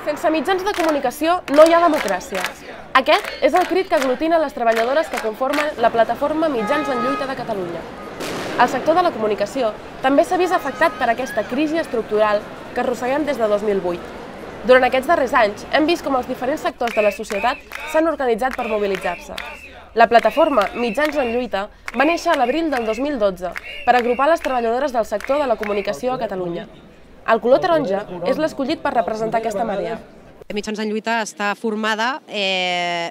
Sense mitjans de comunicació no hi ha democràcia. Aquest és el crit que aglutina les treballadores que conformen la plataforma Mitjans en Lluita de Catalunya. El sector de la comunicació també s'ha vist afectat per aquesta crisi estructural que arrosseguem des de 2008. Durant aquests darrers anys hem vist com els diferents sectors de la societat s'han organitzat per mobilitzar-se. La plataforma Mitjans en Lluita va néixer a l'abril del 2012 per agrupar les treballadores del sector de la comunicació a Catalunya. El color taronja és l'escollit per representar aquesta marea. Mitjans en Lluita està formada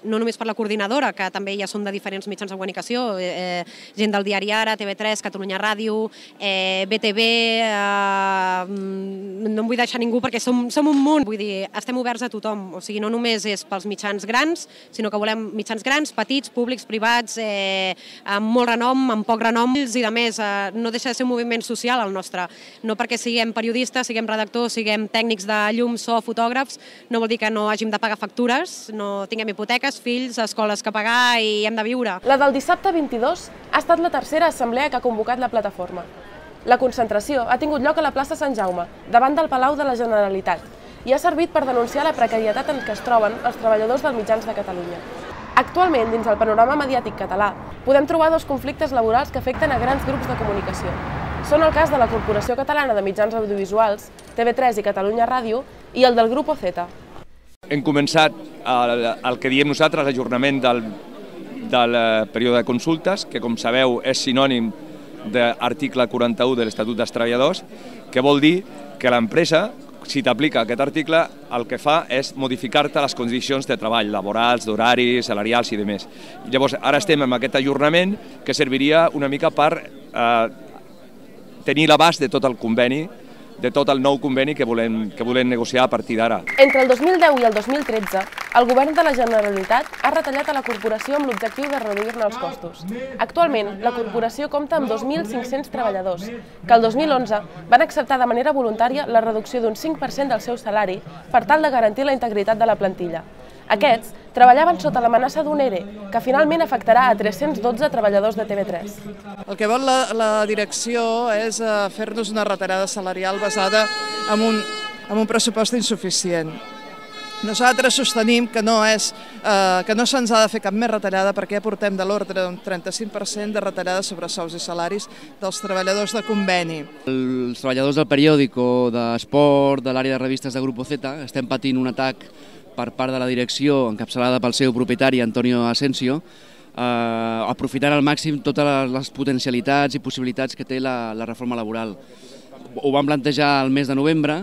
no només per la coordinadora, que també ja són de diferents mitjans de comunicació, gent del diari Ara, TV3, Catalunya Ràdio, BTV, no em vull deixar ningú perquè som un munt. Vull dir, estem oberts a tothom, o sigui, no només és pels mitjans grans, sinó que volem mitjans grans, petits, públics, privats, amb molt renom, amb poc renom, i a més no deixa de ser un moviment social el nostre, no perquè siguem periodistes, siguem redactors, siguem tècnics de llum, so, fotògrafs, no vol dir que no hàgim de pagar factures, no tinguem hipoteques, fills, escoles que pagar i hem de viure. La del dissabte 22 ha estat la tercera assemblea que ha convocat la plataforma. La concentració ha tingut lloc a la plaça Sant Jaume, davant del Palau de la Generalitat, i ha servit per denunciar la precarietat en què es troben els treballadors dels mitjans de Catalunya. Actualment, dins el panorama mediàtic català, podem trobar dos conflictes laborals que afecten a grans grups de comunicació. Són el cas de la Corporació Catalana de Mitjans Audiovisuals, TV3 i Catalunya Ràdio, i el del Grupo Z. Hem començat el que diem nosaltres, l'ajornament del període de consultes, que com sabeu és sinònim de l'article 41 de l'Estatut dels Treballadors, que vol dir que l'empresa, si t'aplica aquest article, el que fa és modificar-te les condicions de treball, laborals, d'horaris, salarials i demés. Llavors, ara estem en aquest ajornament que serviria una mica per tenir l'abast de tot el conveni, de tot el nou conveni que volem negociar a partir d'ara. Entre el 2010 i el 2013, el govern de la Generalitat ha retallat a la corporació amb l'objectiu de reduir-ne els costos. Actualment, la corporació compta amb 2.500 treballadors, que el 2011 van acceptar de manera voluntària la reducció d'un 5% del seu salari per tal de garantir la integritat de la plantilla. Aquests treballaven sota l'amenaça d'un ERE, que finalment afectarà a 312 treballadors de TV3. El que vol la direcció és fer-nos una retirada salarial basada en un pressupost insuficient. Nosaltres sostenim que no se'ns ha de fer cap més retallada perquè ja portem de l'ordre d'un 35% de retallada sobre sous i salaris dels treballadors de conveni. Els treballadors del periòdic o d'esport, de l'àrea de revistes de Grupo Z, estem patint un atac per part de la direcció, encapçalada pel seu propietari, Antonio Asensio, aprofitant al màxim totes les potencialitats i possibilitats que té la reforma laboral. Ho vam plantejar el mes de novembre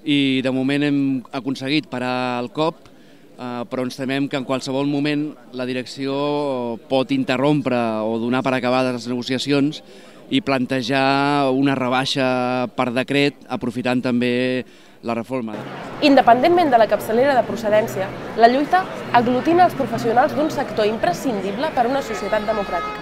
i de moment hem aconseguit parar el cop, però ens temem que en qualsevol moment la direcció pot interrompre o donar per acabades les negociacions i plantejar una rebaixa per decret, aprofitant també la reforma. Independentment de la capçalera de procedència, la lluita aglutina els professionals d'un sector imprescindible per a una societat democràtica.